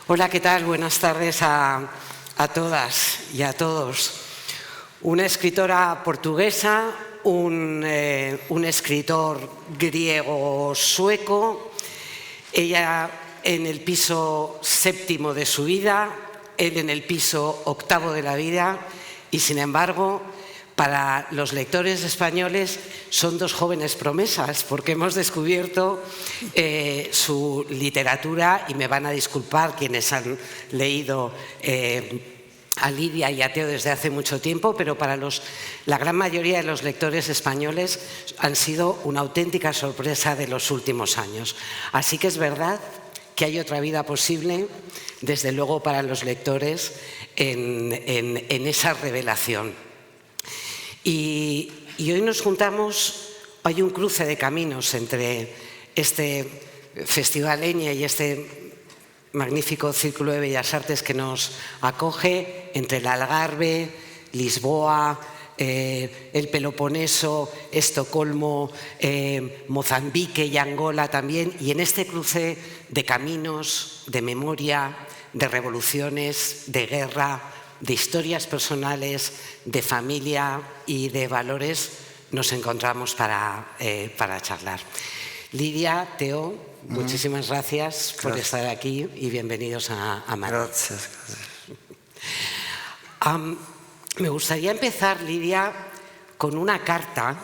Hola, ¿qué tal? Buenas tardes a todas y a todos. Una escritora portuguesa, un escritor griego-sueco, ella en el piso séptimo de su vida, él en el piso octavo de la vida, y sin embargo, para los lectores españoles son dos jóvenes promesas, porque hemos descubierto su literatura, y me van a disculpar quienes han leído a Lidia y a Teo desde hace mucho tiempo, pero para la gran mayoría de los lectores españoles han sido una auténtica sorpresa de los últimos años. Así que es verdad que hay otra vida posible, desde luego para los lectores, en esa revelación. Y hoy nos juntamos, hay un cruce de caminos entre este Festival Eñe y este magnífico Círculo de Bellas Artes que nos acoge, entre el Algarve, Lisboa, el Peloponeso, Estocolmo, Mozambique y Angola también, y en este cruce de caminos, de memoria, de revoluciones, de guerra, de historias personales, de familia y de valores, nos encontramos para charlar. Lidia, Teo, muchísimas gracias por estar aquí y bienvenidos a Madrid. Gracias. Me gustaría empezar, Lidia, con una carta,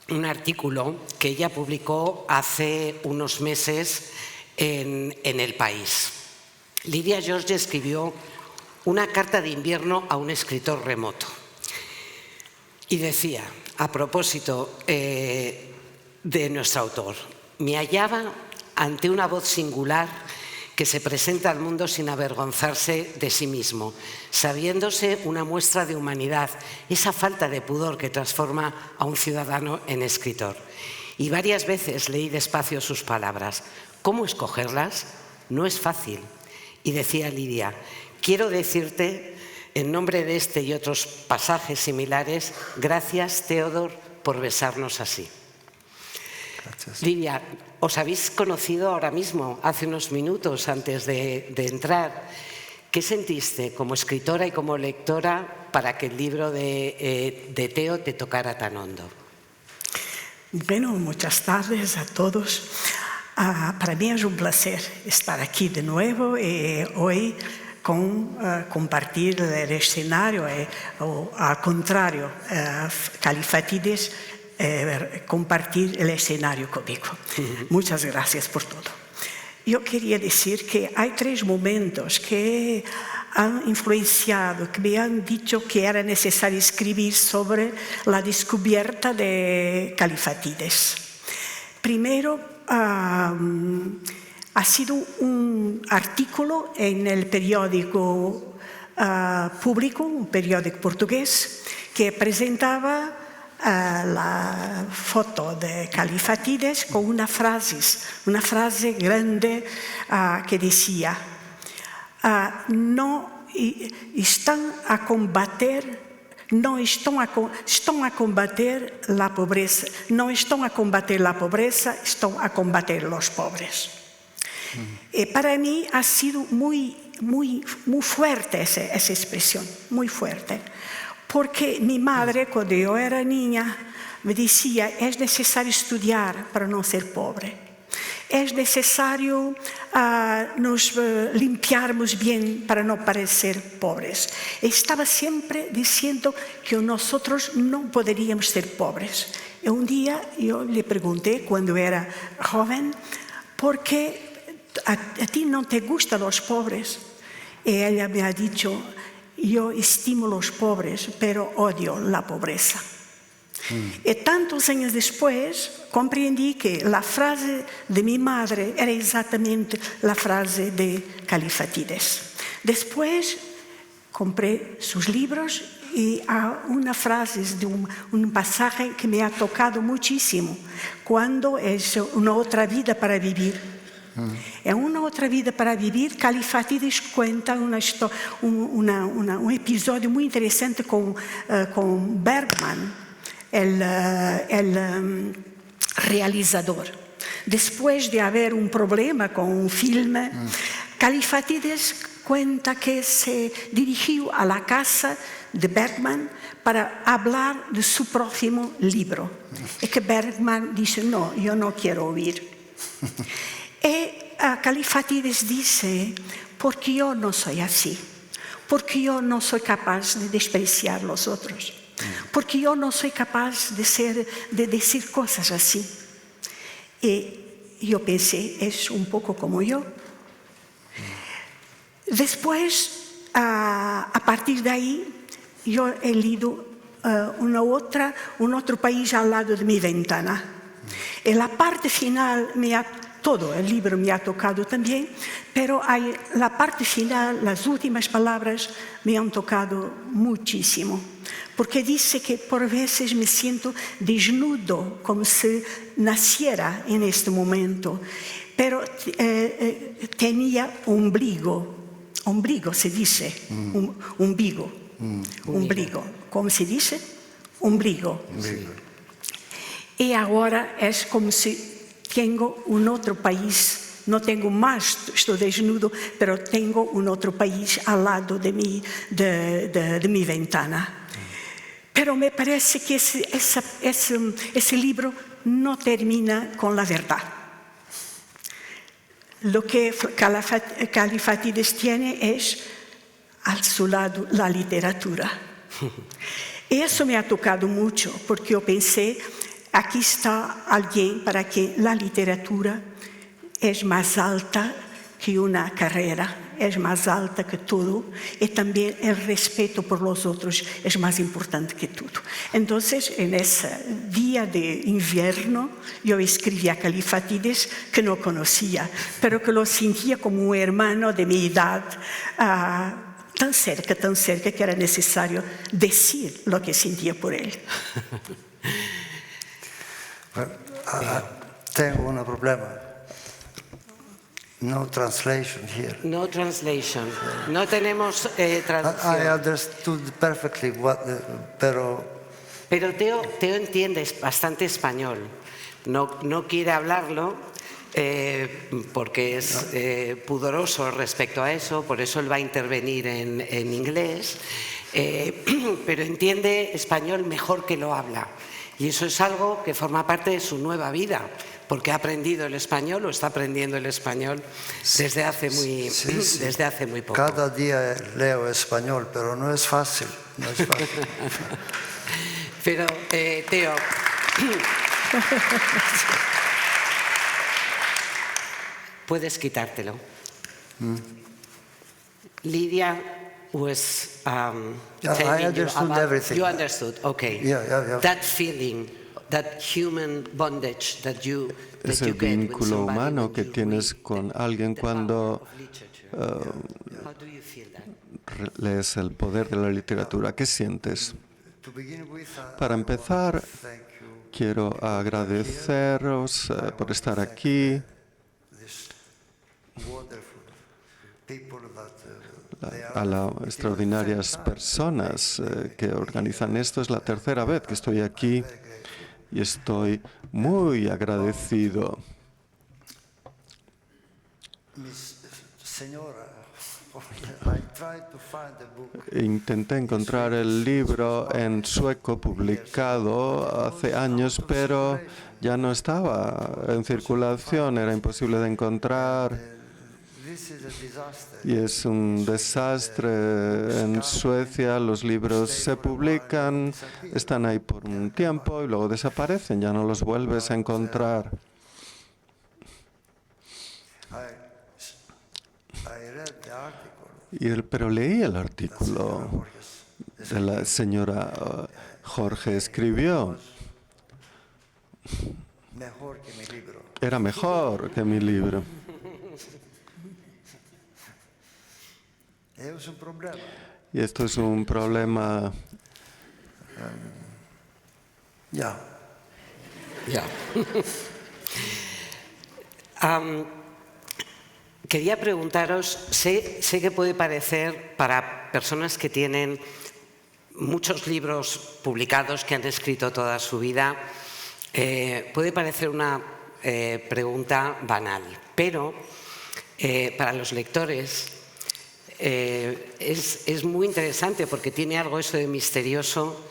un artículo que ella publicó hace unos meses en El País. Lidia George escribió una carta de invierno a un escritor remoto. Y decía, a propósito de nuestro autor, me hallaba ante una voz singular que se presenta al mundo sin avergonzarse de sí mismo, sabiéndose una muestra de humanidad, esa falta de pudor que transforma a un ciudadano en escritor. Y varias veces leí despacio sus palabras. ¿Cómo escogerlas? No es fácil. Y decía Lidia, quiero decirte, en nombre de este y otros pasajes similares, gracias, Teodor, por besarnos así. Gracias. Lidia, os habéis conocido ahora mismo, hace unos minutos antes de entrar. ¿Qué sentiste como escritora y como lectora para que el libro de Teo te tocara tan hondo? Bueno, muchas tardes a todos. Para mí es un placer estar aquí de nuevo hoy compartir el escenario o al contrario, Kalifatides compartir el escenario conmigo. Muchas gracias por todo. Yo quería decir que hay 3 momentos que han influenciado, que me han dicho que era necesario escribir sobre la descubierta de Kalifatides. Primero, ha sido un artículo en el periódico público, un periódico portugués, que presentaba la foto de Kalifatides con una frase grande que decía no están a combater la pobreza, no están a combater la pobreza, están a combater los pobres. Para mí ha sido muy fuerte esa expresión, muy fuerte. Porque mi madre, cuando yo era niña, me decía, es necesario estudiar para no ser pobre. Es necesario nos limpiarnos bien para no parecer pobres. Estaba siempre diciendo que nosotros no podríamos ser pobres. Y un día yo le pregunté, cuando era joven, ¿por qué a ti no te gustan los pobres? Y ella me ha dicho, yo estimo los pobres, pero odio la pobreza. Y tantos años después comprendí que la frase de mi madre era exactamente la frase de Kalifatides. Después compré sus libros y hay una frase de un pasaje que me ha tocado muchísimo, cuando es una otra vida para vivir. En una otra vida para vivir, Kalifatides cuenta un episodio muy interesante con Bergman, el realizador. Después de haber un problema con un filme, Kallifatides cuenta que se dirigió a la casa de Bergman para hablar de su próximo libro. Y que Bergman dice, no, yo no quiero oír. Y Kallifatides dice, porque yo no soy así, porque yo no soy capaz de despreciar a los otros, porque yo no soy capaz de decir cosas así. Y yo pensé, es un poco como yo. Después, a partir de ahí, yo he leído un otro país al lado de mi ventana. En la parte final, todo el libro me ha tocado también, pero la parte final, las últimas palabras, me han tocado muchísimo. Porque dice que por veces me siento desnudo, como si naciera en este momento, pero tenía ombligo se dice, umbigo, ¿cómo se dice? Ombligo. Y ahora es como si tengo un otro país, no tengo más, estoy desnudo, pero tengo un otro país al lado de mi ventana. Pero me parece que ese libro no termina con la verdad. Lo que Kallifatides tiene es a su lado la literatura. Y eso me ha tocado mucho, porque yo pensé, aquí está alguien para quien la literatura es más alta que una carrera, es más alta que todo, y también el respeto por los otros es más importante que todo. Entonces, en ese día de invierno, yo escribí a Kallifatides, que no conocía, pero que lo sentía como un hermano de mi edad, tan cerca, que era necesario decir lo que sentía por él. Tengo un problema. No translation here. No translation. No tenemos traducción. I understood perfectly pero Teo entiende bastante español. No quiere hablarlo porque es pudoroso respecto a eso, por eso él va a intervenir en inglés, pero entiende español mejor que lo habla. Y eso es algo que forma parte de su nueva vida, porque ha aprendido el español o está aprendiendo el español desde hace muy poco. Cada día leo español, pero no es fácil. Pero, Teo, puedes quitártelo. Lidia was I understood everything. You understood, okay. Yeah. That feeling, that human bondage that you Ese vínculo humano que tienes con alguien cuando lees el poder de la literatura. ¿Qué sientes? Para empezar, quiero agradeceros por estar aquí, a las extraordinarias personas que organizan esto. Es la tercera vez que estoy aquí y estoy muy agradecido. Intenté encontrar el libro en sueco publicado hace años, pero ya no estaba en circulación, era imposible de encontrar. Y es un desastre en Suecia. Los libros se publican, están ahí por un tiempo y luego desaparecen, ya no los vuelves a encontrar. Pero leí el artículo de la señora Jorge escribió. Era mejor que mi libro. Y esto es un problema. Ya. Quería preguntaros, sé que puede parecer para personas que tienen muchos libros publicados, que han escrito toda su vida, puede parecer una pregunta banal, pero para los lectores es muy interesante porque tiene algo eso de misterioso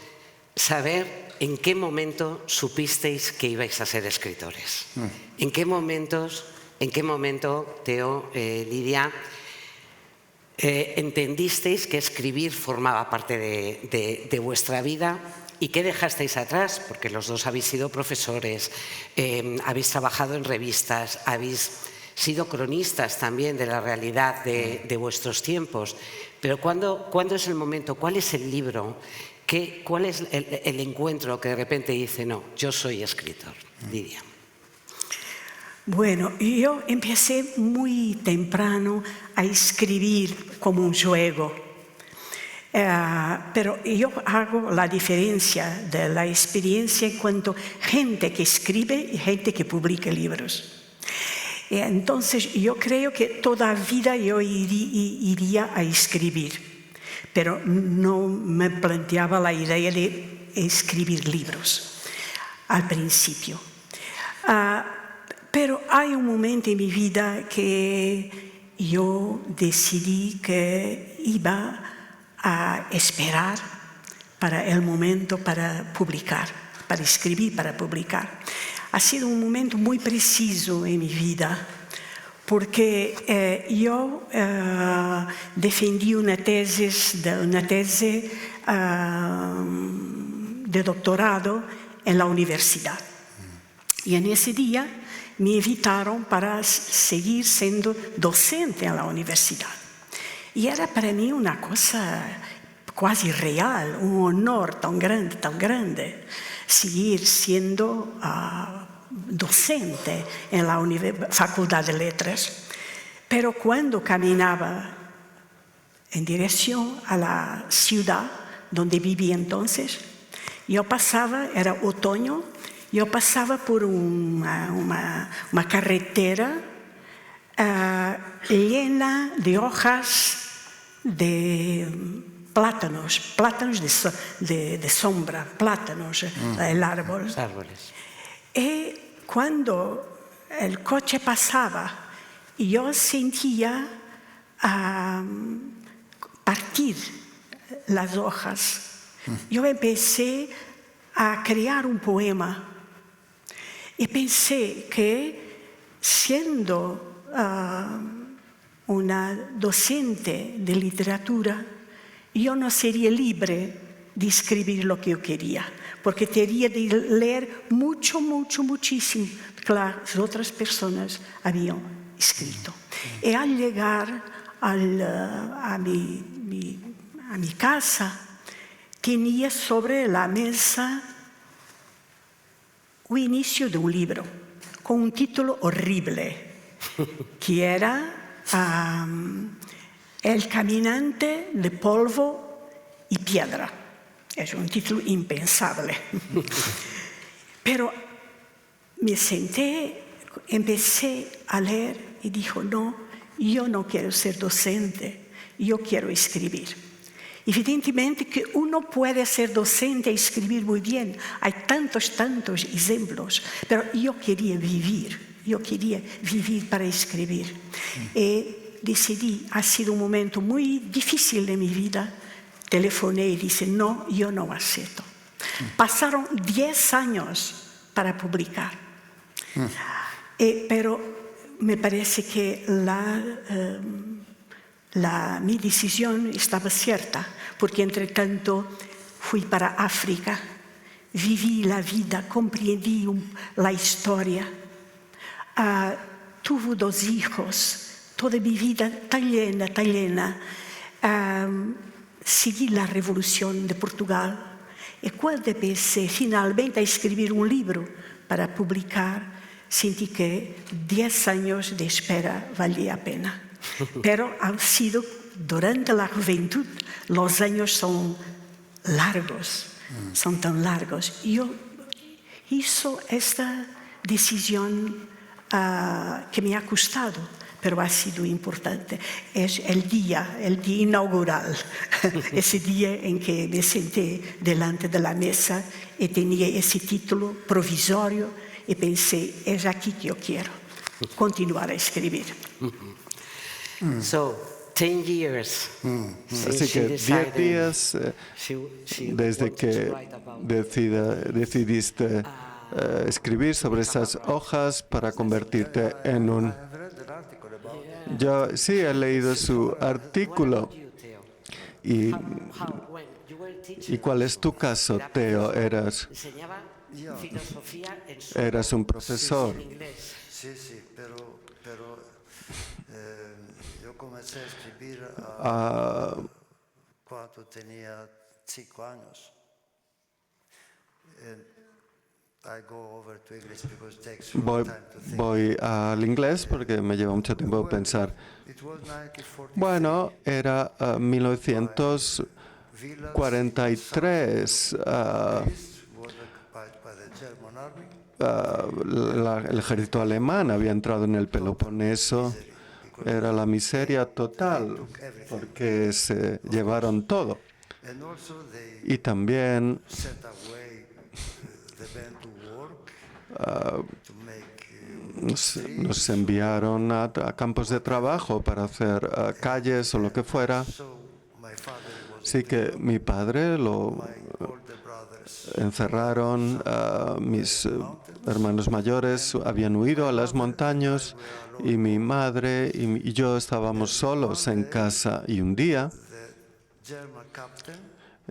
saber en qué momento supisteis que ibais a ser escritores. ¿En qué momento, Teo, Lidia, entendisteis que escribir formaba parte de vuestra vida? ¿Y qué dejasteis atrás? Porque los dos habéis sido profesores, habéis trabajado en revistas, habéis sido cronistas también de la realidad de vuestros tiempos. Pero ¿cuándo es el momento? ¿Cuál es el libro? ¿Cuál es el encuentro que de repente dice, no, yo soy escritor? Lidia. Bueno, yo empecé muy temprano a escribir como un juego. Pero yo hago la diferencia de la experiencia en cuanto a gente que escribe y gente que publica libros. Entonces yo creo que toda la vida yo iría a escribir, pero no me planteaba la idea de escribir libros al principio. Pero hay un momento en mi vida que yo decidí que iba a esperar para el momento para publicar, para escribir, para publicar. Ha sido un momento muy preciso en mi vida porque yo defendí una tesis de doctorado en la universidad. Y en ese día me invitaron para seguir siendo docente en la universidad. Y era para mí una cosa quasi real, un honor tan grande, seguir siendo docente en la Facultad de Letras. Pero cuando caminaba en dirección a la ciudad donde vivía entonces, yo pasaba, era otoño, yo pasaba por una carretera llena de hojas de plátanos de sombra, plátanos, el árbol. Los árboles. Y cuando el coche pasaba, yo sentía partir las hojas. Yo empecé a crear un poema y pensé que siendo una docente de literatura, yo no sería libre de escribir lo que yo quería, porque tenía de leer muchísimo que las otras personas habían escrito. Y al llegar a mi casa, tenía sobre la mesa un inicio de un libro con un título horrible, que era El caminante de polvo y piedra. Es un título impensable. Pero me senté, empecé a leer y dije, no, yo no quiero ser docente, yo quiero escribir. Evidentemente que uno puede ser docente y escribir muy bien, hay tantos ejemplos, pero yo quería vivir para escribir. Y decidí, ha sido un momento muy difícil de mi vida, telefoné y dije, no, yo no acepto. Pasaron 10 años para publicar, pero me parece que mi decisión estaba cierta, porque entre tanto fui para África, viví la vida, comprendí la historia, tuve 2 hijos, toda mi vida tan llena, seguí la Revolución de Portugal. Y cuando empecé finalmente a escribir un libro para publicar, sentí que 10 años de espera valía la pena. Pero han sido durante la juventud, los años son largos, son tan largos. Yo hice esta decisión que me ha costado, pero ha sido importante. Es el día inaugural, ese día en que me senté delante de la mesa y tenía ese título provisorio E pensei, é aqui que eu quero continuar a escrever. So, 10 years since Así she que 10 decided días she desde wanted que to write about decidiste escribir sobre esas hojas para convertirte en un... I've read an article about it. Yo sí he leído su artículo. you, Theo. ¿Y, When you were a teacher, ¿y cuál es tu caso, Theo? enseñaba filosofía en su Eras un profesor. en inglés. Sí, sí, pero yo comencé a escribir cuando tenía 5 años. And I go over to English because it takes a long time to think. Voy al inglés porque me lleva mucho tiempo pensar. It was 1943. Bueno, era 1943. Greece was occupied by the German army. El ejército alemán había entrado en el Peloponeso. Era la miseria total porque se llevaron todo. And also they Y también sent away the men to work to make nos enviaron a campos de trabajo para hacer calles o lo que fuera. so my father was Así que mi padre lo my older brothers encerraron. Mis hermanos mayores habían huido a las montañas y mi madre y yo estábamos solos en casa. Y un día the German captain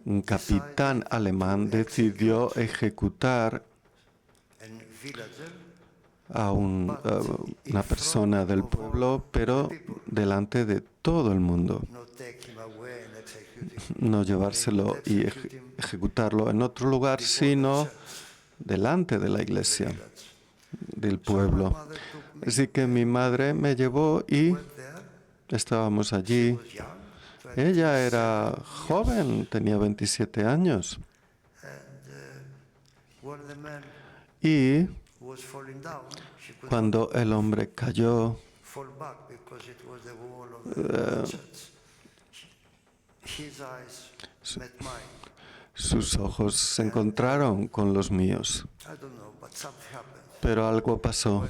un capitán alemán decidió ejecutar and villager a una persona del pueblo, pero delante de todo el mundo. not take him away and execute him. No llevárselo y ejecutarlo en otro lugar, sino delante de la iglesia del pueblo. Así que mi madre me llevó y There estábamos allí. was young Ella era joven, tenía 27 años. when the man Y was falling down she could cuando el hombre cayó, fall back because it was the wall of the church. His eyes met mine. sus ojos se encontraron con los míos. I don't know, but something happened. Pero algo pasó.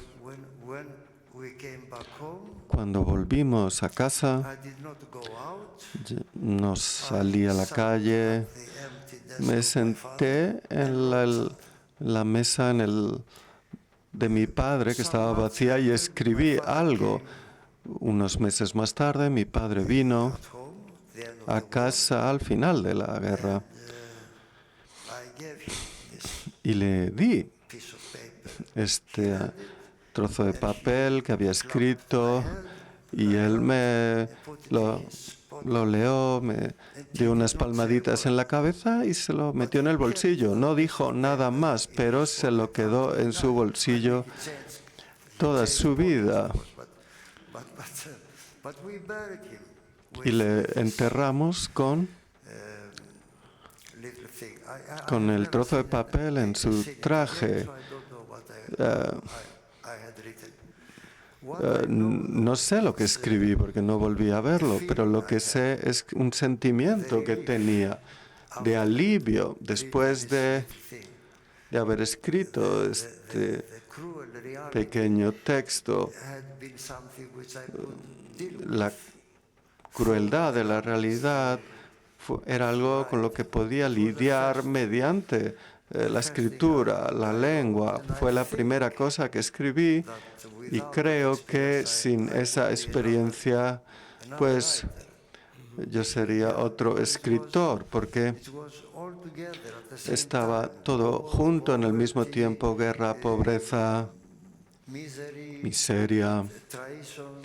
When we came back home, Cuando volvimos a casa, I did not go out. no salí a la calle, The empty desk me of my father. senté en la mesa de mi padre, que estaba vacía, y escribí algo. Unos meses más tarde, mi padre vino At home, the end of a casa al final de la guerra I gave him this y le di piece of paper. este trozo de papel que había escrito y él me lo leyó, me dio unas palmaditas en la cabeza y se lo metió en el bolsillo. No dijo nada más, pero se lo quedó en su bolsillo toda su vida. But we buried him Y le enterramos con little thing. con el trozo de papel en su traje. So I don't know what I had written. What No sé lo que escribí porque no volví a verlo, pero lo que sé es un sentimiento que tenía de alivio después de haber escrito este the cruel reality pequeño texto. had been something which I could deal with. La crueldad de la realidad era algo con lo que podía lidiar mediante la escritura, la lengua. Fue la primera cosa que escribí y creo que sin esa experiencia, pues yo sería otro escritor, porque It was all together at the same estaba time. todo junto en el mismo tiempo: guerra, pobreza, Misery, miseria, traition,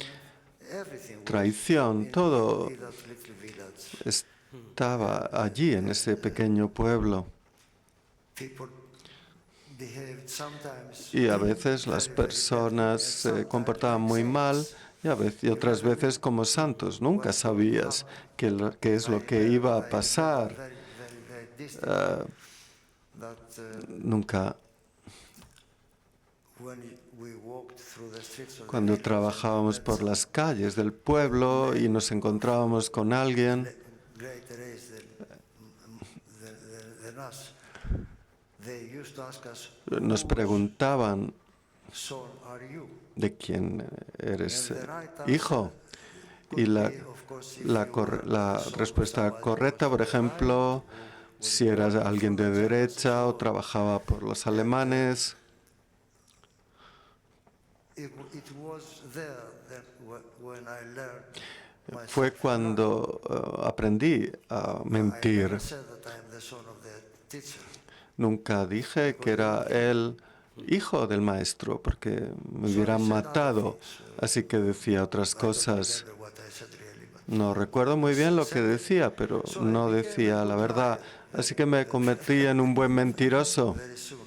everything. traición, todo In that little village. estaba allí en ese pequeño pueblo. People behaved sometimes Y a veces las personas se comportaban muy mal y otras veces como santos. Nunca sabías qué es lo que iba a pasar. very distant. That Nunca. when we walked through the streets of Cuando trabajábamos por las calles del pueblo y nos encontrábamos con alguien greater age than us, they used to ask us, nos preguntaban son are you? de quién eres And the right answer hijo. could Y be, of course, if you were la son of respuesta somebody correcta, por who was on the ejemplo, right, si eras alguien de derecha o trabajaba por los alemanes. it was there that when I learned myself Fue to lie. cuando aprendí a I mentir. never said that I'm the son of the teacher. Nunca dije que era el hijo del maestro, porque me hubieran matado. Así que decía otras I don't cosas. remember what I said really, but No recuerdo muy bien lo que decía, pero no decía la verdad. Así que me convertí en un buen mentiroso very soon.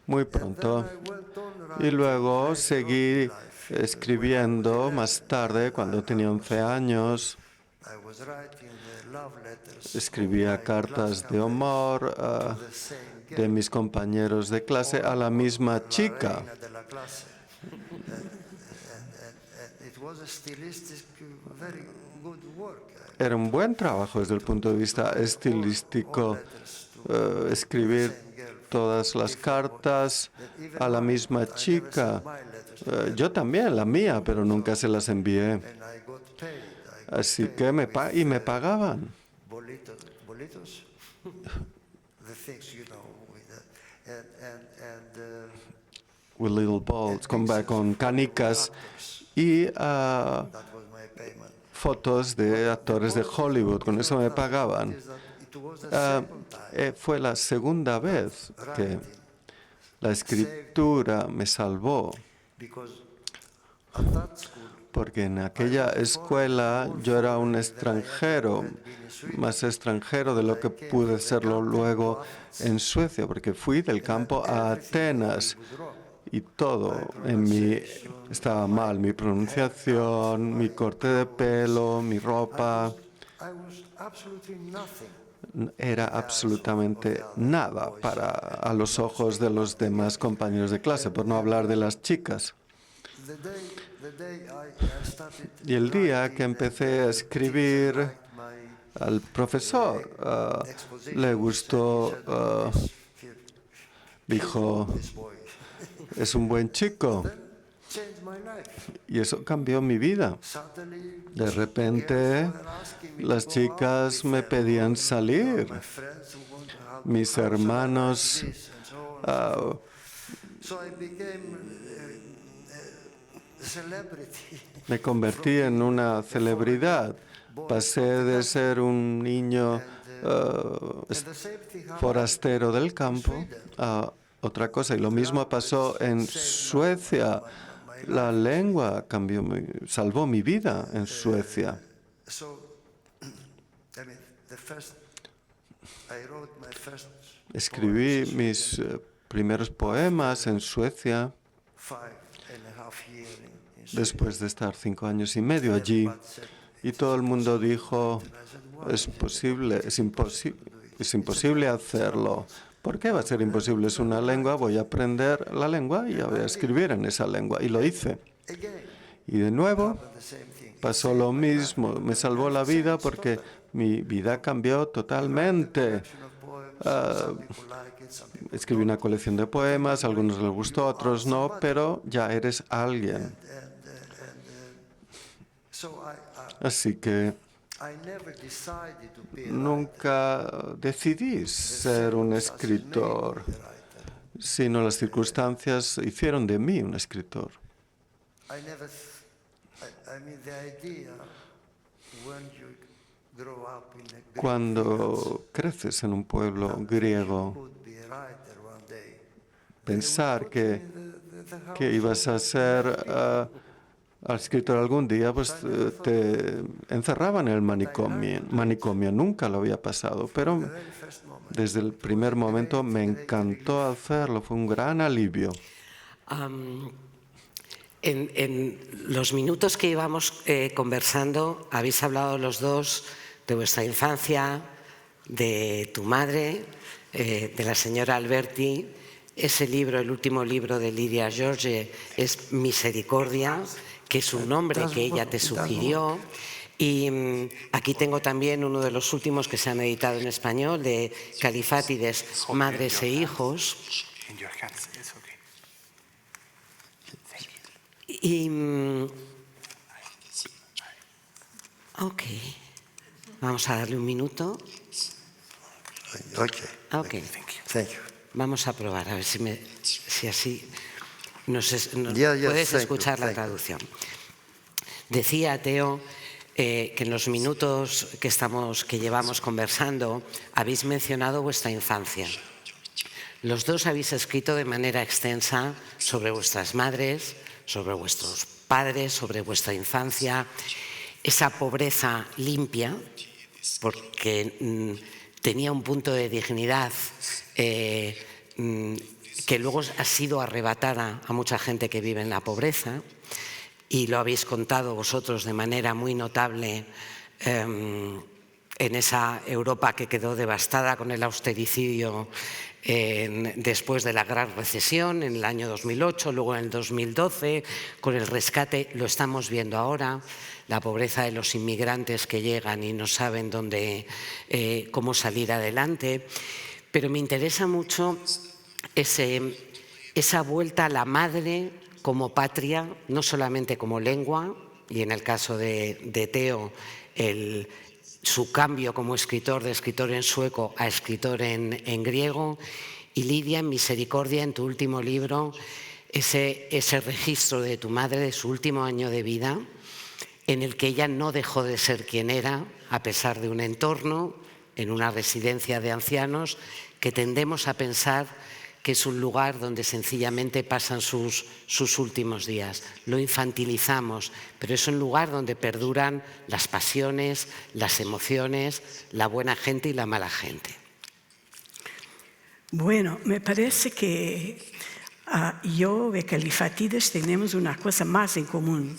muy And then pronto. I went on Y writing luego later seguí on in life, escribiendo más tarde, cuando tenía 11 años. I was writing the love letters of Escribía my cartas class de amor to the same girl, de mis compañeros de clase a la misma la chica. reina de la clase. And it was a stylistic, very good work. Era un buen trabajo desde el punto de vista estilístico escribir todas las cartas a la misma chica. Yo también, la mía, pero nunca se las envié. And I got paid. Así que me pagaban. Bolitos, the things you know, and With little balls, con canicas y that was my payment. fotos de actores de Hollywood. Con eso me pagaban. Is that it was the second time Fue la segunda vez que la escritura me salvó, because at that school porque en aquella escuela yo era un extranjero, más extranjero de lo que pude serlo luego en Suecia, porque fui del campo a Atenas was wrong. y todo en mí estaba mal, mi pronunciación, mi corte de pelo, mi ropa. I was absolutely nothing. Era absolutamente nada a los ojos de los demás compañeros de clase, por no hablar de las chicas. The day I started Y el día que empecé a escribir, my al profesor le gustó, dijo, this boy es un buen chico. changed my life. Y eso cambió mi vida. Suddenly, De repente, las chicas me pedían salir. my friends want to have Mis hermanos, this and so on. So I became a celebrity. me convertí en una celebridad. Pasé de ser un niño And the same thing happened. forastero del campo a otra cosa. Y lo mismo pasó en Suecia. La lengua salvó mi vida en Suecia. So, I mean, I wrote my first Escribí mis primeros poemas en Suecia 5.5 years in después de estar 5 años y medio allí. Y todo el mundo dijo, es imposible hacerlo. ¿Por qué va a ser imposible? Es una lengua, voy a aprender la lengua y voy a escribir en esa lengua. Y lo hice. Y de nuevo the same thing. pasó lo mismo. Me salvó la vida porque mi vida cambió totalmente. Some people like it, some people. Escribí una colección de poemas, a algunos les gustó, a otros no, pero ya eres alguien. So Así que I never decided to be a nunca decidí ser un escritor, sino las circunstancias hicieron de mí un escritor. I mean, the idea when you grow up in a Greek Cuando creces en un pueblo griego, could be a writer one day. pensar que The ibas a ser escritor algún día, pues te encerraban en el manicomio. Nunca lo había pasado, pero very first moment. desde el primer momento me encantó hacerlo. Fue un gran alivio. En los minutos que íbamos conversando, habéis hablado los dos de vuestra infancia, de tu madre, de la señora Alberti. Ese libro, el último libro de Lidia George, es Misericordia, que es un nombre que ella te sugirió. Y aquí tengo también uno de los últimos que se han editado en español, de Califátides, Madres e Hijos. Y, ok, vamos a darle un minuto. Okay. Thank you. Vamos a probar, a ver si así puedes thank you, escuchar la thank you. traducción. Decía Teo que en los minutos que llevamos conversando habéis mencionado vuestra infancia. Los dos habéis escrito de manera extensa sobre vuestras madres, sobre vuestros padres, sobre vuestra infancia, esa pobreza limpia, porque tenía un punto de dignidad que luego ha sido arrebatada a mucha gente que vive en la pobreza, y lo habéis contado vosotros de manera muy notable en esa Europa que quedó devastada con el austericidio después de la gran recesión en el año 2008, luego en el 2012, con el rescate, lo estamos viendo ahora, la pobreza de los inmigrantes que llegan y no saben cómo salir adelante. Pero me interesa mucho esa vuelta a la madre como patria, no solamente como lengua, y en el caso de Teo, su cambio como escritor, de escritor en sueco a escritor en griego, y Lidia, en Misericordia, en tu último libro, ese registro de tu madre, de su último año de vida, en el que ella no dejó de ser quien era, a pesar de un entorno, en una residencia de ancianos, que tendemos a pensar que es un lugar donde sencillamente pasan sus últimos días. Lo infantilizamos, pero es un lugar donde perduran las pasiones, las emociones, la buena gente y la mala gente. Bueno, me parece que yo y Califátides tenemos una cosa más en común.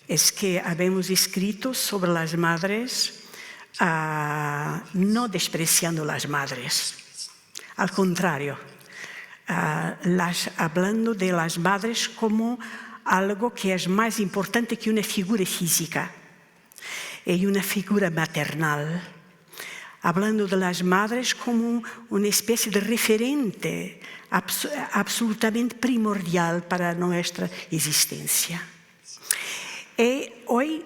Es que habemos escrito sobre las madres, no despreciando las madres. Al contrario, hablando de las madres como algo que es más importante que una figura física y una figura maternal. Hablando de las madres como una especie de referente absolutamente primordial para nuestra existencia. Y hoy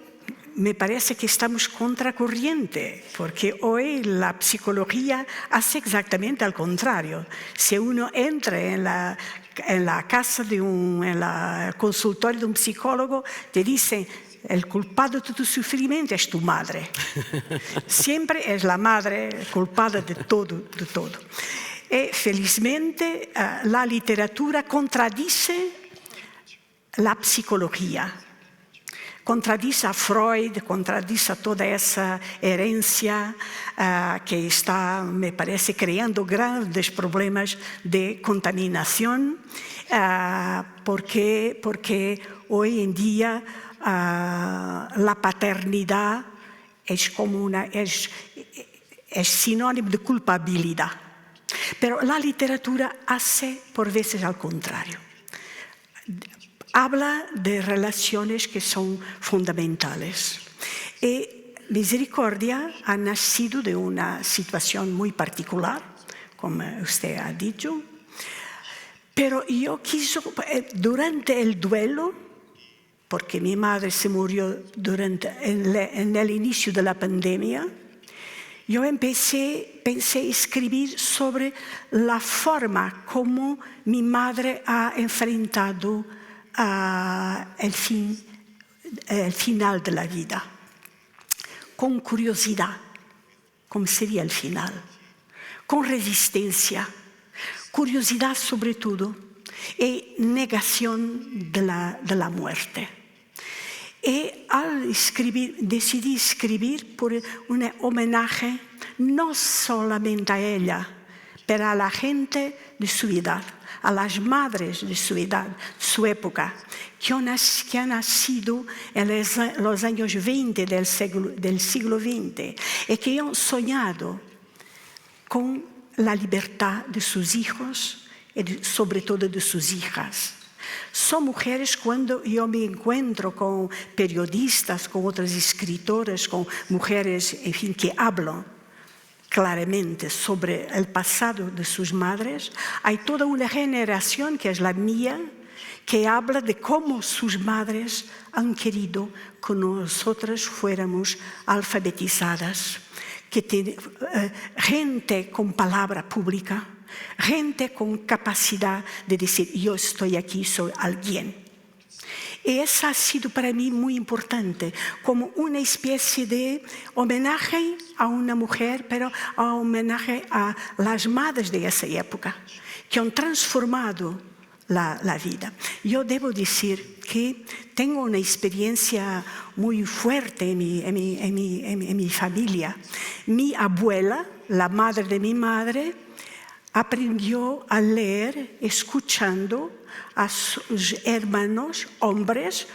me parece que estamos contracorriente, porque hoy la psicología hace exactamente al contrario. Si uno entra en la casa en el consultorio de un psicólogo, te dice: el culpable de tu sufrimiento es tu madre. Siempre es la madre culpable de todo, de todo. Y felizmente la literatura contradice la psicología. Contradice a Freud, contradice toda esa herencia que está, me parece, creando grandes problemas de contaminación, porque hoy en día la paternidad es sinónimo de culpabilidad. Pero la literatura hace por veces al contrario. Habla de relaciones que son fundamentales. Y Misericordia ha nacido de una situación muy particular, como usted ha dicho. Pero yo durante el duelo, porque mi madre se murió en el inicio de la pandemia, yo pensé escribir sobre la forma como mi madre ha enfrentado el final de la vida, con curiosidad, ¿cómo sería el final? Con resistencia, curiosidad sobre todo, y negación de la muerte. Y decidí escribir por un homenaje no solamente a ella, pero a la gente de su edad, a las madres de su edad, su época, que han nacido en los años 20 del siglo XX y que han soñado con la libertad de sus hijos y sobre todo de sus hijas, Son mujeres cuando yo me encuentro con periodistas, con otras escritoras, con mujeres, en fin, que hablan claramente sobre el pasado de sus madres. Hay toda una generación, que es la mía, que habla de cómo sus madres han querido que nosotras fuéramos alfabetizadas, gente con palabra pública, gente con capacidad de decir, yo estoy aquí, soy alguien. Y eso ha sido para mí muy importante, como una especie de homenaje a una mujer, pero a homenaje a las madres de esa época, que han transformado la vida. Yo debo decir que tengo una experiencia muy fuerte en mi familia. Mi abuela, la madre de mi madre, aprendió a leer escuchando a sus hermanos hombres,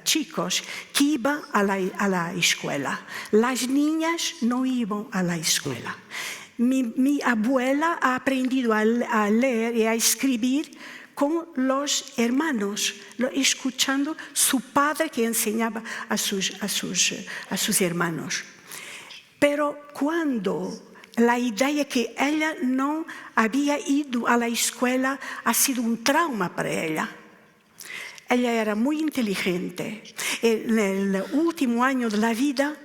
chicos, que iban a la escuela. Las niñas no iban a la escuela. Mi abuela ha aprendido a leer y a escribir con los hermanos, escuchando su padre que enseñaba a sus hermanos. Pero cuando la idea que ella no había ido a la escuela ha sido un trauma para ella. Ella era muy inteligente. En el último año de la vida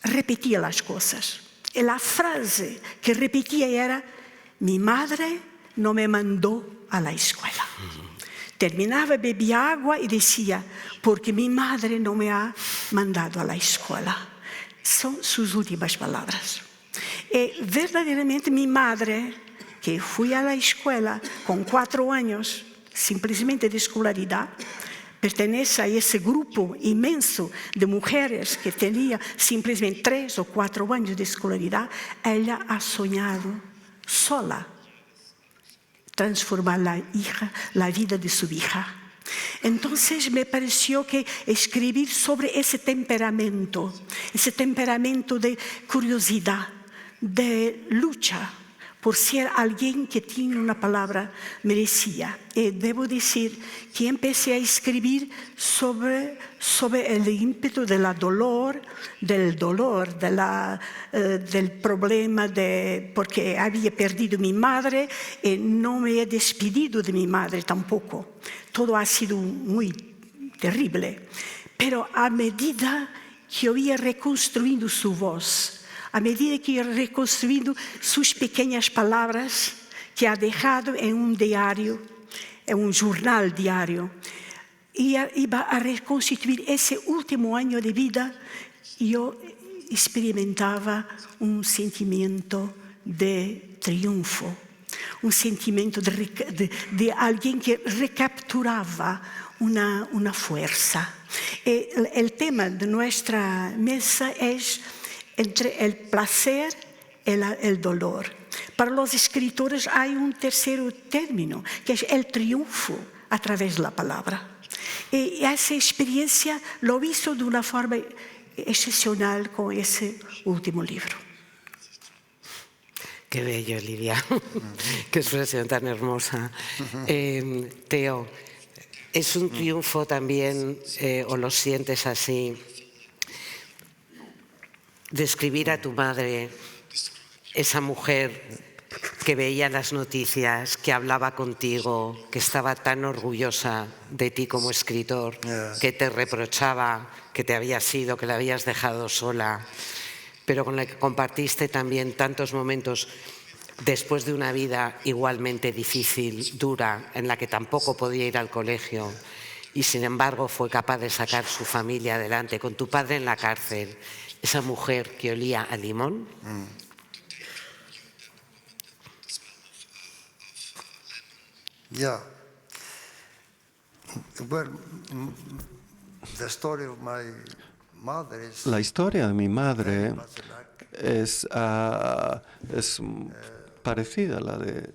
repetía las cosas. Y la frase que repetía era, mi madre no me mandó a la escuela. Terminaba, bebía agua y decía, porque mi madre no me ha mandado a la escuela. Son sus últimas palabras. Y verdaderamente mi madre, que fui a la escuela con 4 años, simplemente de escolaridad, pertenece a ese grupo inmenso de mujeres que tenía simplemente 3 o 4 años de escolaridad. Ella ha soñado sola transformar la vida de su hija. Entonces me pareció que escribir sobre ese temperamento de curiosidad, de lucha por ser alguien que tiene una palabra merecía. Y debo decir que empecé a escribir sobre el ímpetu del dolor, del problema porque había perdido mi madre y no me he despedido de mi madre tampoco. Todo ha sido muy terrible. Pero a medida que yo iba reconstruyendo su voz, a medida que iba reconstruyendo sus pequeñas palabras que ha dejado en un diario, en un jornal diario, y iba a reconstituir ese último año de vida, yo experimentaba un sentimiento de triunfo, un sentimiento de alguien que recapturaba una fuerza. El tema de nuestra mesa es entre el placer y el dolor. Para los escritores hay un tercer término, que es el triunfo a través de la palabra. Y esa experiencia lo hizo de una forma excepcional con ese último libro. Qué bello, Lidia. Qué expresión tan hermosa. Teo, ¿es un triunfo también, o lo sientes así, describir a tu madre, esa mujer que veía las noticias, que hablaba contigo, que estaba tan orgullosa de ti como escritor, que te reprochaba que te habías ido, que la habías dejado sola, pero con la que compartiste también tantos momentos después de una vida igualmente difícil, dura, en la que tampoco podía ir al colegio y sin embargo fue capaz de sacar su familia adelante, con tu padre en la cárcel, esa mujer que olía a limón? Yeah. Well, the story of my mother is La historia de mi madre es parecida a la de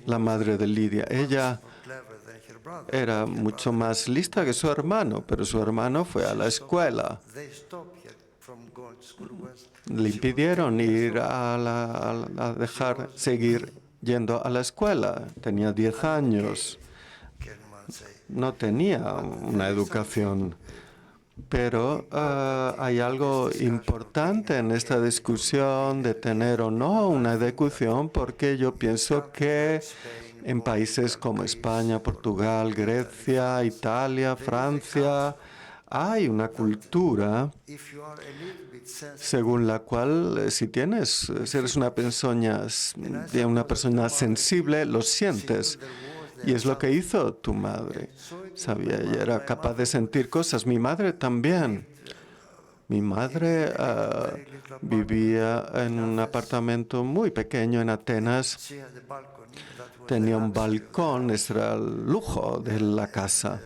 la madre de Lidia. Ella clever than her brother. era mucho más lista que su hermano, pero su hermano fue a la escuela. They stopped her from going to school. Le impidieron ir a seguir yendo a la escuela. Tenía 10 años. Can no tenía una educación. Pero hay algo importante en esta discusión de tener o no una educación, porque yo pienso que en países como España, Portugal, Grecia, Italia, Francia, hay una cultura según la cual si eres una persona sensible, lo sientes. Y es lo que hizo tu madre. Sabía, ella era capaz de sentir cosas. Mi madre también. Mi madre vivía en un apartamento muy pequeño en Atenas. Tenía un balcón, ese era el lujo de la casa.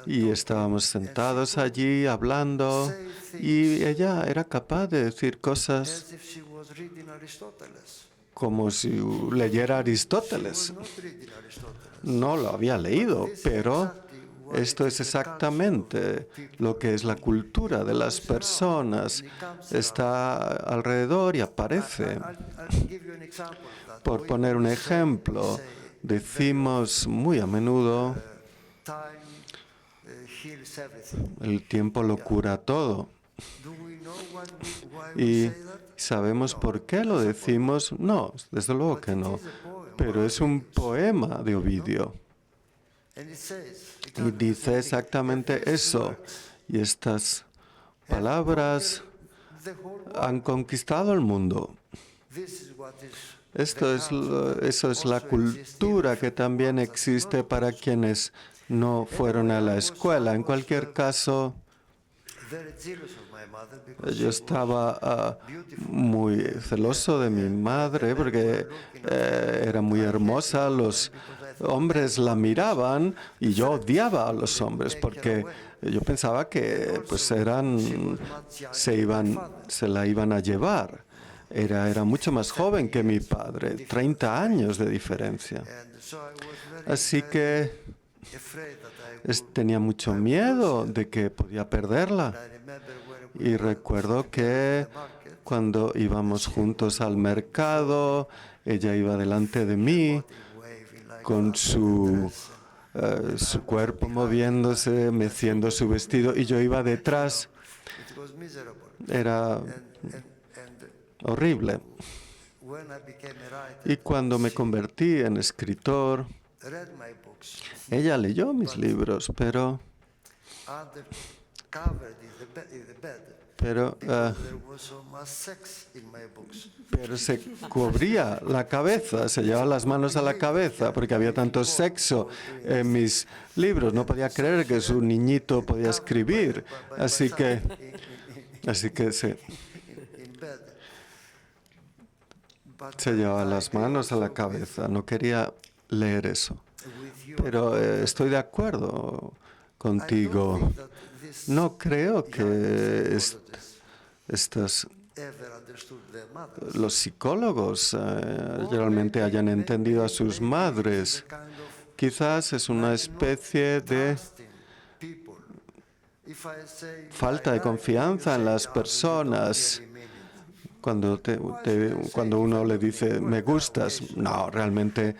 Y estábamos sentados allí hablando y ella era capaz de decir cosas como si leyera Aristóteles. No lo había leído, pero esto es exactamente lo que es la cultura de las personas. Está alrededor y aparece. Por poner un ejemplo, decimos muy a menudo, el tiempo lo cura todo. ¿Y sabemos por qué lo decimos? No, desde luego que no. Pero es un poema de Ovidio. Y dice exactamente eso. Y estas palabras han conquistado el mundo. Eso es la cultura que también existe para quienes no fueron a la escuela. En cualquier caso, yo estaba muy celoso de mi madre porque era muy hermosa. Los hombres la miraban y yo odiaba a los hombres porque yo pensaba que pues se la iban a llevar. Era mucho más joven que mi padre, 30 años de diferencia. Así que tenía mucho miedo de que podía perderla. Y recuerdo que cuando íbamos juntos al mercado, ella iba delante de mí con su cuerpo moviéndose, meciendo su vestido, y yo iba detrás. Era horrible. Y cuando me convertí en escritor, ella leyó mis libros, pero se cubría la cabeza, se llevaba las manos a la cabeza porque había tanto sexo en mis libros. No podía creer que su niñito podía escribir. Así que se llevaba las manos a la cabeza. No quería leer eso. Pero estoy de acuerdo contigo. No creo que los psicólogos realmente hayan entendido a sus madres. Quizás es una especie de falta de confianza en las personas. Cuando uno le dice, me gustas, no, realmente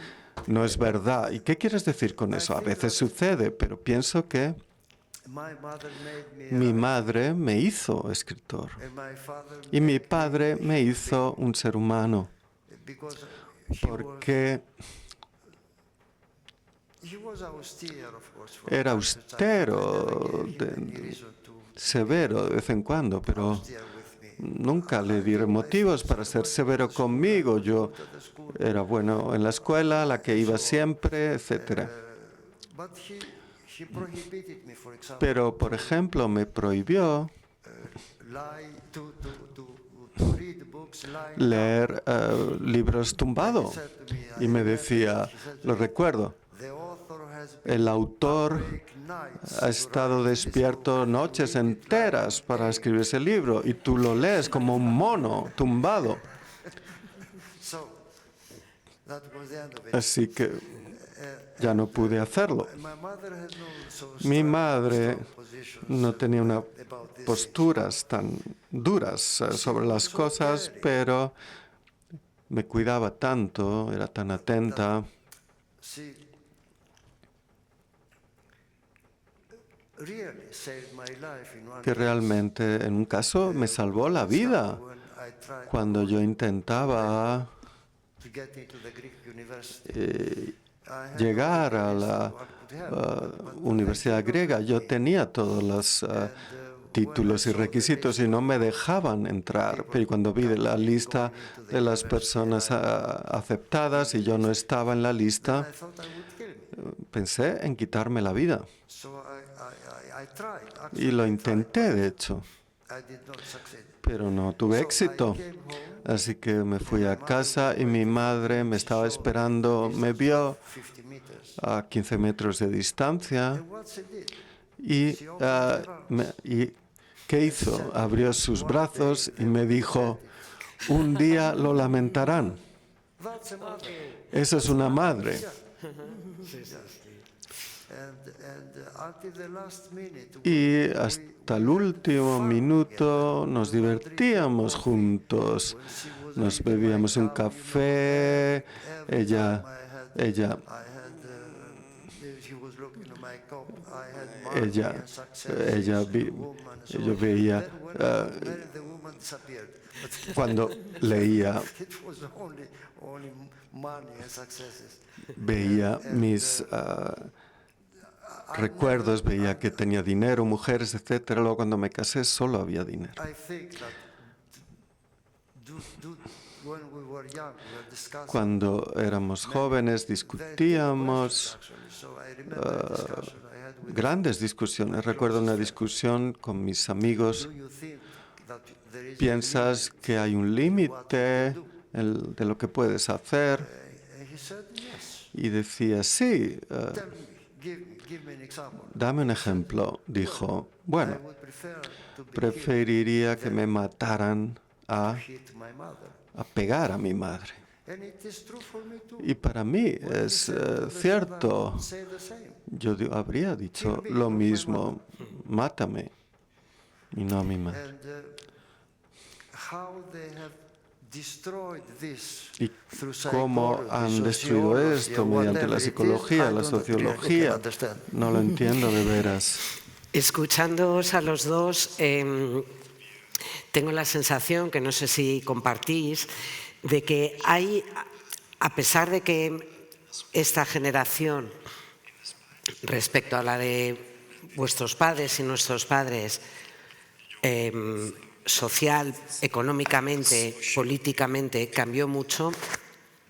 no es verdad. ¿Y qué quieres decir con eso? A veces sucede, pero pienso que mi madre me hizo escritor y mi padre me hizo un ser humano, porque era austero, severo de vez en cuando, pero nunca le di motivos para ser severo conmigo. Yo era bueno en la escuela, la que iba siempre, etc. Pero, por ejemplo, me prohibió leer libros tumbados. Y me decía, lo recuerdo, el autor ha estado despierto noches enteras para escribir ese libro y tú lo lees como un mono tumbado. Así que ya no pude hacerlo. Mi madre no tenía unas posturas tan duras sobre las cosas, pero me cuidaba tanto, era tan atenta. really saved my life in one que realmente en un caso me salvó la vida. when I tried Cuando yo intentaba to get into the Greek university. I had llegar a all the la things one could have, Universidad Griega, yo tenía todos los títulos y requisitos y no me dejaban entrar. Pero cuando vi la lista de las personas aceptadas y yo no estaba en la lista, I thought I would kill me. pensé en quitarme la vida. So I tried. Y Actually, lo I tried, intenté, de hecho, I did not succeed. pero no tuve So éxito. I came home, Así que me fui a casa y mi madre me estaba esperando, me vio 50 meters. a 15 metros de distancia And what she did? y ¿qué hizo? Abrió sus brazos y me dijo, un día lo lamentarán. That's a mother. Esa es una madre. And until the last minute, Y hasta el último minuto nos divertíamos juntos. Nos bebíamos un café. Ella, I had, she was looking at my cup. I had money ella, and success. yo veía Then the woman disappeared. But cuando leía, it was only money and successes. veía mis recuerdos, veía que tenía dinero, mujeres, etcétera. Luego cuando me casé solo había dinero. I think that when we were young, we were discussing Cuando éramos jóvenes discutíamos actually. So I remember a discussion I had with grandes discusiones. Recuerdo una discusión con mis amigos. do you think that there is ¿Piensas que hay un límite de lo que puedes hacer? and he said yes. Y decía, sí. Tell me, give me an example. Dame un ejemplo. Dijo, I bueno, would prefer to be preferiría que me mataran a hit my mother. pegar a mi madre. And it is true for me too. Y para mí es cierto. Say the same. Yo habría dicho lo mismo, mátame y no a mi madre. And how they have destroyed this Y through cómo psychology, han destruido sociology, esto and mediante whatever la it is, psicología, I la don't sociología. understand. No lo entiendo de veras. Escuchándoos a los dos, tengo la sensación, que no sé si compartís, de que hay, a pesar de que esta generación, respecto a la de vuestros padres y nuestros padres, social, económicamente, políticamente, cambió mucho,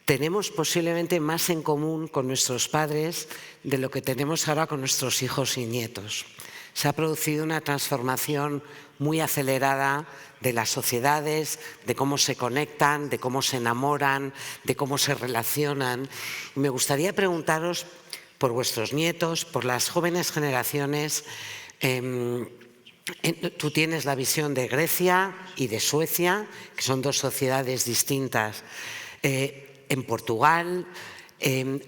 tenemos posiblemente más en común con nuestros padres de lo que tenemos ahora con nuestros hijos y nietos. Se ha producido una transformación muy acelerada de las sociedades, de cómo se conectan, de cómo se enamoran, de cómo se relacionan. Me gustaría preguntaros por vuestros nietos, por las jóvenes generaciones. Tú tienes la visión de Grecia y de Suecia, que son dos sociedades distintas. En Portugal,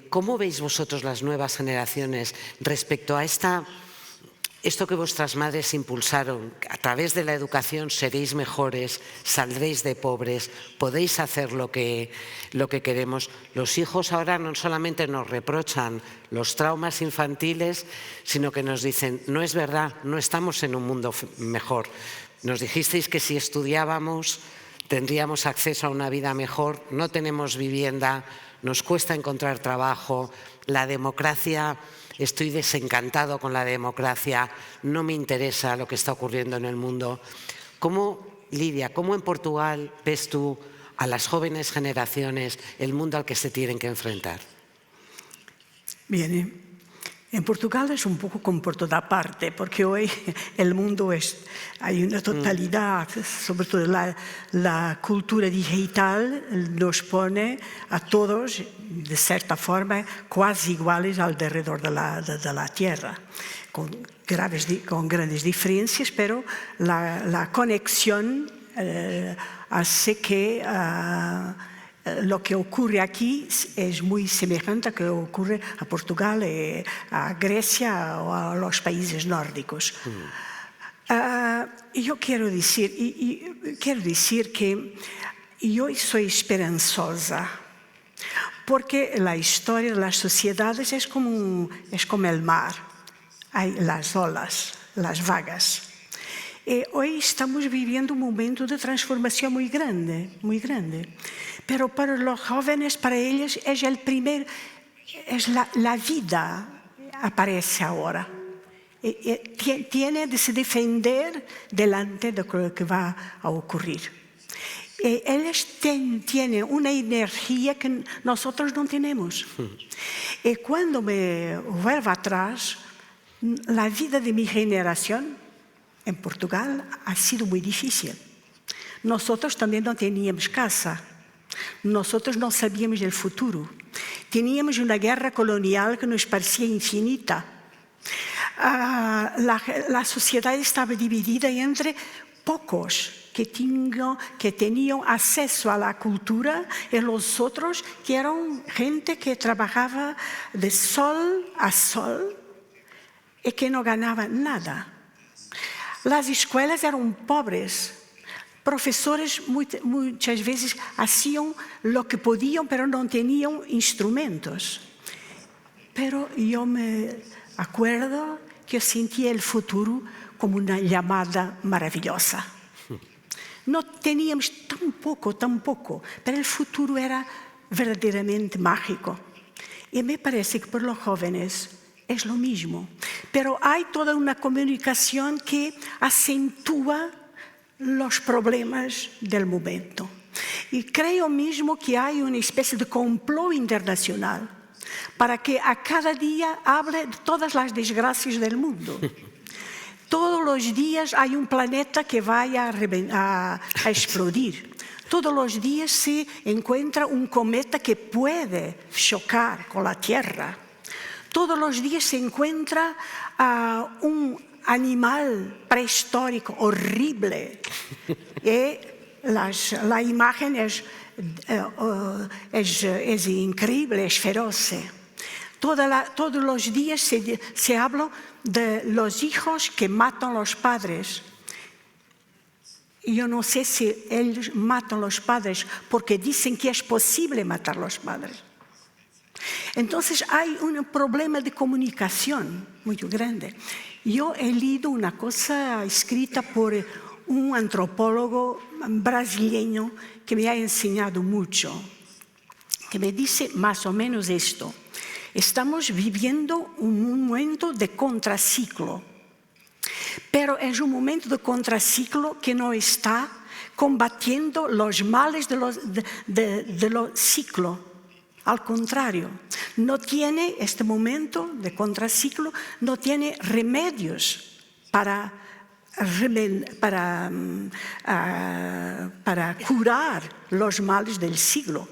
¿cómo veis vosotros las nuevas generaciones respecto a esto que vuestras madres impulsaron? A través de la educación seréis mejores, saldréis de pobres, podéis hacer lo que queremos. Los hijos ahora no solamente nos reprochan los traumas infantiles, sino que nos dicen, no es verdad, no estamos en un mundo mejor. Nos dijisteis que si estudiábamos tendríamos acceso a una vida mejor, no tenemos vivienda, nos cuesta encontrar trabajo, la democracia, estoy desencantado con la democracia, no me interesa lo que está ocurriendo en el mundo. Lidia, cómo en Portugal ves tú a las jóvenes generaciones el mundo al que se tienen que enfrentar? Bien, en Portugal es un poco como por toda parte, porque hoy el mundo hay una totalidad, sobre todo la cultura digital nos pone a todos, de cierta forma, casi iguales alrededor de la Tierra, con grandes diferencias, pero la conexión hace que lo que ocurre aquí es muy semejante a lo que ocurre a Portugal, a Grecia o a los países nórdicos. Yo quiero decir que yo soy esperanzosa, porque la historia de las sociedades es como el mar. hay las olas, las vagas. Hoy estamos viviendo un momento de transformación muy grande, pero para los jóvenes, para ellos, es la vida aparece ahora. Tiene de se defender delante de lo que va a ocurrir. Ellos tienen una energía que nosotros no tenemos. Y cuando me vuelvo atrás, la vida de mi generación en Portugal ha sido muy difícil. Nosotros también no teníamos casa. Nosotros no sabíamos del futuro. Teníamos una guerra colonial que nos parecía infinita. La sociedad estaba dividida entre pocos que tenían acceso a la cultura y los otros que eran gente que trabajaba de sol a sol y que no ganaba nada. Las escuelas eran pobres. Profesores muchas veces hacían lo que podían, pero no tenían instrumentos. Pero yo me acuerdo que yo sentía el futuro como una llamada maravillosa. No teníamos tan poco, pero el futuro era verdaderamente mágico. Y me parece que por los jóvenes es lo mismo. Pero hay toda una comunicación que acentúa los problemas del momento. Y creo mismo que hay una especie de complot internacional para que a cada día hable de todas las desgracias del mundo. Todos los días hay un planeta que vaya a explodir. Todos los días se encuentra un cometa que puede chocar con la Tierra. Todos los días se encuentra un animal prehistórico horrible. Y la imagen es increíble, es feroz. Todos los días se habla de los hijos que matan a los padres. Yo no sé si ellos matan a los padres porque dicen que es posible matar a los padres. Entonces hay un problema de comunicación muy grande. Yo he leído una cosa escrita por un antropólogo brasileño que me ha enseñado mucho, que me dice más o menos esto. Estamos viviendo un momento de contraciclo, pero es un momento de contraciclo que no está combatiendo los males de los ciclos. Al contrario, no tiene este momento de contraciclo, no tiene remedios para curar los males del siglo.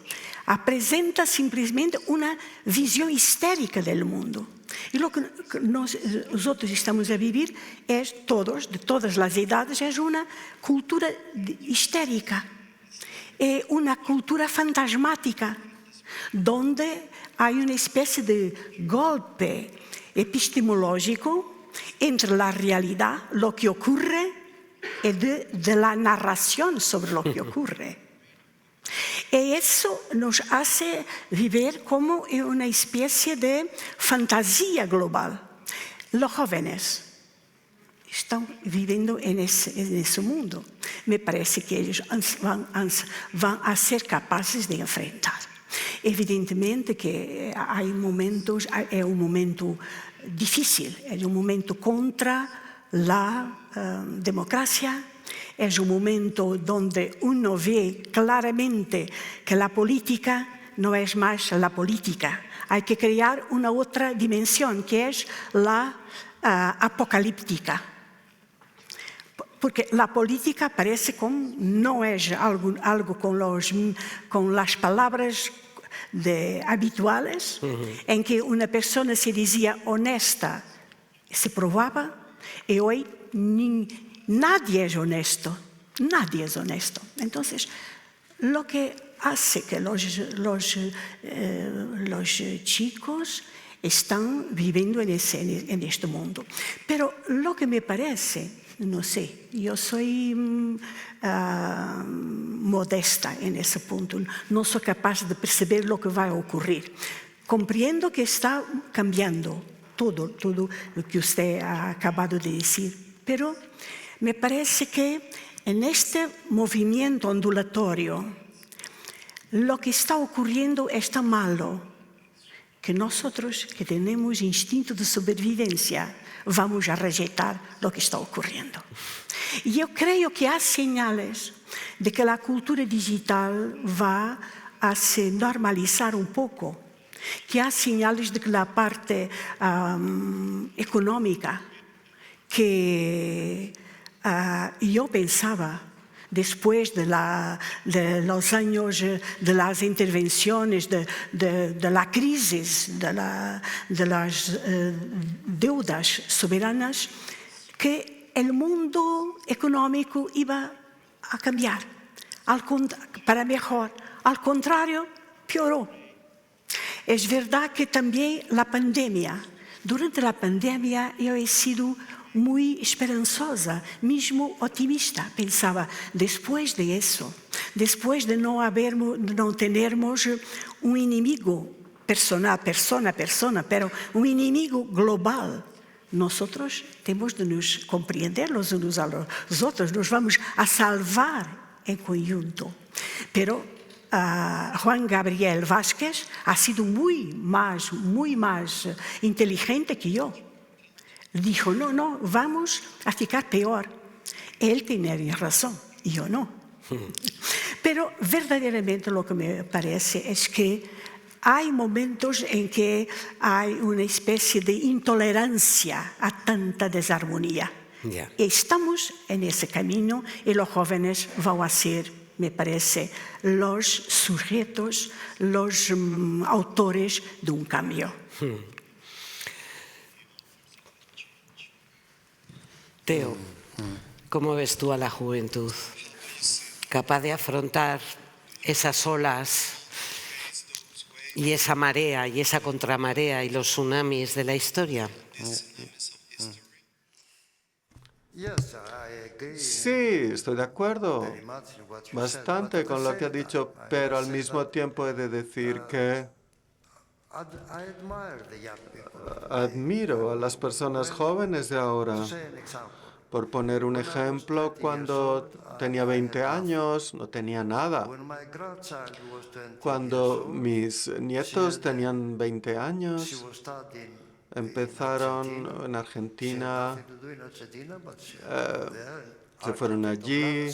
Presenta simplesmente una visión histérica del mundo. Y lo que nosotros estamos a vivir es de todas las edades, es una cultura histérica, una cultura fantasmática, donde hay una especie de golpe epistemológico entre la realidad, lo que ocurre, y de la narración sobre lo que ocurre. Y eso nos hace vivir como en una especie de fantasía global. Los jóvenes están viviendo en ese mundo. Me parece que ellos van a ser capaces de enfrentar. Evidentemente que hay momentos, es un momento difícil, es un momento contra la democracia. Es un momento donde uno ve claramente que la política no es más la política. Hay que crear una otra dimensión, que es la apocalíptica. Porque la política parece como no es algo con las palabras habituales, en que una persona se decía honesta, se probaba, y hoy nadie es honesto, nadie es honesto. Entonces, lo que hace que los chicos están viviendo en este mundo. Pero lo que me parece, no sé, yo soy modesta en ese punto, no soy capaz de percibir lo que va a ocurrir. Comprendo que está cambiando todo lo que usted ha acabado de decir. Pero me parece que en este movimiento ondulatorio lo que está ocurriendo es tan malo que nosotros, que tenemos instinto de supervivencia, vamos a rejeitar lo que está ocurriendo. Y yo creo que hay señales de que la cultura digital va a se normalizar un poco, que hay señales de que la parte económica que yo pensaba después de los años de las intervenciones, de la crisis, de las deudas soberanas, que el mundo económico iba a cambiar para mejor. Al contrario, peoró. Es verdad que también la pandemia, durante la pandemia yo he sido muy esperanzosa, mismo optimista. Pensaba, después de eso, después de no tenermos un enemigo persona, pero un enemigo global, nosotros tenemos de nos comprender los unos a los otros, nos vamos a salvar en conjunto. Pero Juan Gabriel Vázquez ha sido muy más inteligente que yo. Dijo, no, vamos a ficar peor. Él tenía razón, yo no. Pero verdaderamente lo que me parece es que hay momentos en que hay una especie de intolerancia a tanta desarmonía. Yeah. Estamos en ese camino y los jóvenes van a ser, me parece, los sujetos, los autores de un cambio. Teo, ¿cómo ves tú a la juventud? ¿Capaz de afrontar esas olas y esa marea y esa contramarea y los tsunamis de la historia? Sí, estoy de acuerdo bastante con lo que ha dicho, pero al mismo tiempo he de decir que admiro a las personas jóvenes de ahora. Por poner un ejemplo, cuando tenía 20 años no tenía nada. Cuando mis nietos tenían 20 años, empezaron en Argentina, se fueron allí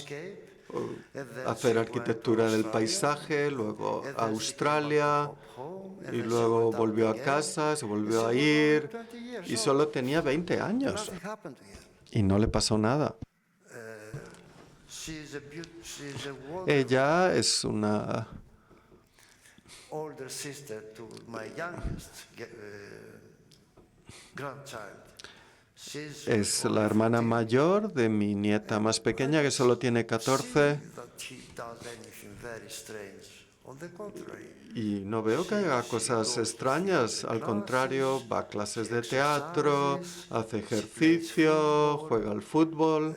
a hacer arquitectura del paisaje, luego a Australia, y luego volvió a casa, se volvió a ir, y solo tenía 20 años. Y no le pasó nada. Ella es una es la hermana mayor de mi nieta más pequeña, que solo tiene 14. Y no veo que haga cosas extrañas. Al contrario, va a clases de teatro, hace ejercicio, juega al fútbol.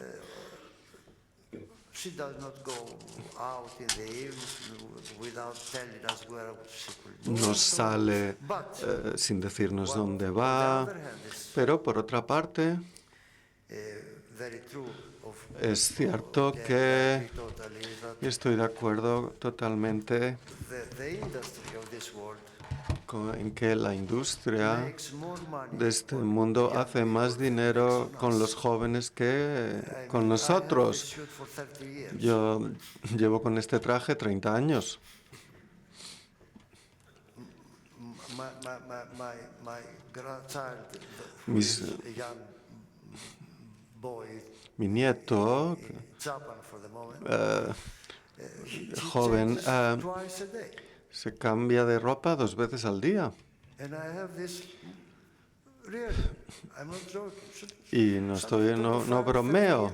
No sale sin decirnos dónde va. Pero, por otra parte, es cierto que estoy de acuerdo totalmente en que la industria de este mundo hace más dinero con los jóvenes que con nosotros. Yo llevo con este traje 30 años. Mi nieto, joven, se cambia de ropa 2 veces al día. Y no bromeo.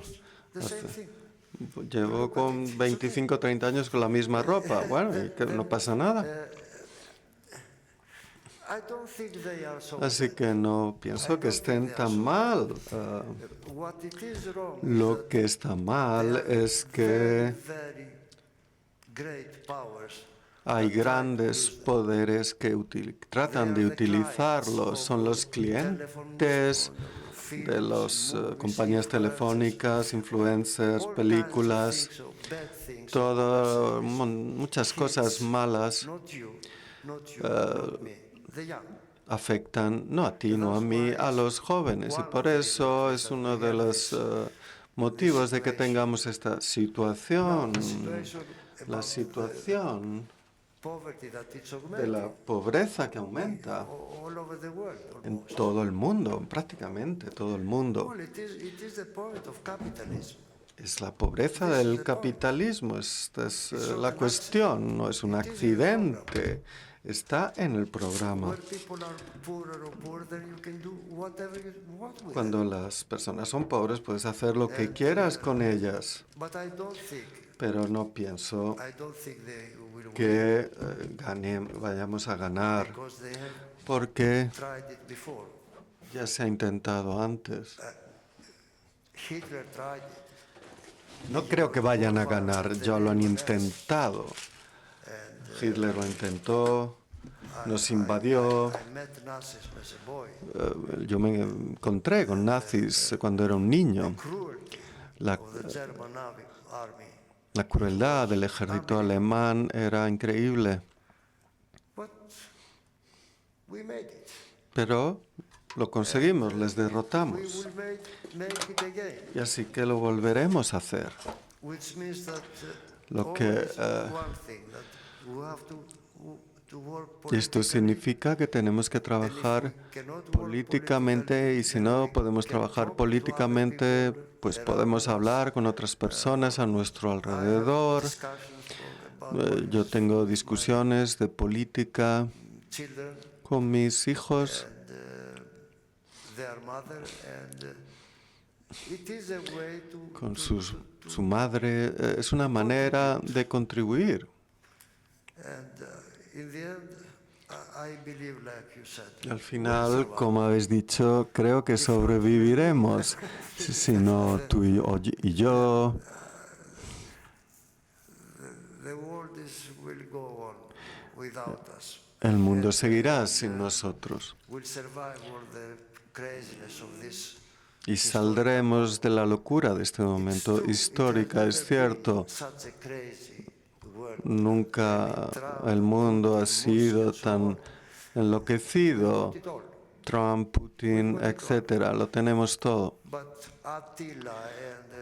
Llevo con 25 o 30 años con la misma ropa. Bueno, y que no pasa nada. Así que no pienso que estén tan mal. Lo que está mal es que hay grandes poderes que tratan de utilizarlos. Son los clientes de las compañías telefónicas, influencers, películas, muchas cosas malas afectan, no a ti, no a mí, a los jóvenes. Y por eso es uno de los motivos de que tengamos esta situación, la situación de la pobreza que aumenta en todo el mundo, prácticamente todo el mundo. Es la pobreza del capitalismo, esta es la cuestión, no es un accidente, está en el programa. Cuando las personas son pobres, puedes hacer lo que quieras con ellas, pero no pienso que vayamos a ganar, porque ya se ha intentado antes. No creo que vayan a ganar, ya lo han intentado. Hitler lo intentó, nos invadió. Yo me encontré con nazis cuando era un niño. La crueldad del ejército alemán era increíble. Pero lo conseguimos, les derrotamos. Y así que lo volveremos a hacer. Esto significa que tenemos que trabajar políticamente, y si no podemos trabajar políticamente, pues podemos hablar con otras personas a nuestro alrededor. Yo tengo discusiones de política con mis hijos. Con su madre. Es una manera de contribuir. Al final, como habéis dicho, creo que sobreviviremos. Si no, tú y yo. El mundo seguirá sin nosotros. Y saldremos de la locura de este momento histórico. Es cierto, nunca el mundo ha sido tan enloquecido. Trump, Putin, etcétera, lo tenemos todo.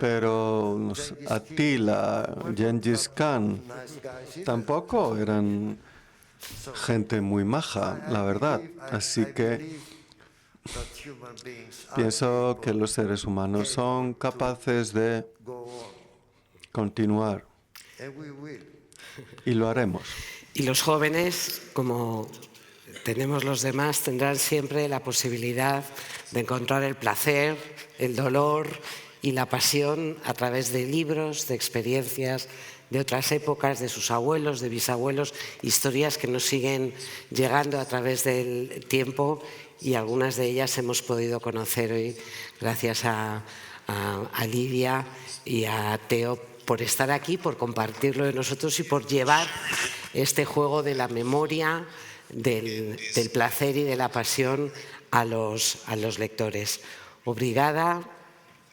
Pero Attila, Gengis Khan, tampoco eran gente muy maja, la verdad. Así que pienso que los seres humanos son capaces de continuar. Y lo haremos. Y los jóvenes, como tenemos los demás, tendrán siempre la posibilidad de encontrar el placer, el dolor y la pasión a través de libros, de experiencias, de otras épocas, de sus abuelos, de bisabuelos, historias que nos siguen llegando a través del tiempo, y algunas de ellas hemos podido conocer hoy gracias a Lidia y a Teo por estar aquí, por compartirlo de nosotros y por llevar este juego de la memoria, del placer y de la pasión a los lectores. Obrigada.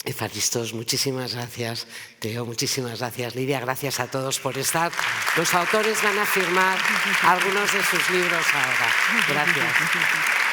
Efaristos, muchísimas gracias. Teo, muchísimas gracias. Lidia, gracias a todos por estar. Los autores van a firmar algunos de sus libros ahora. Gracias.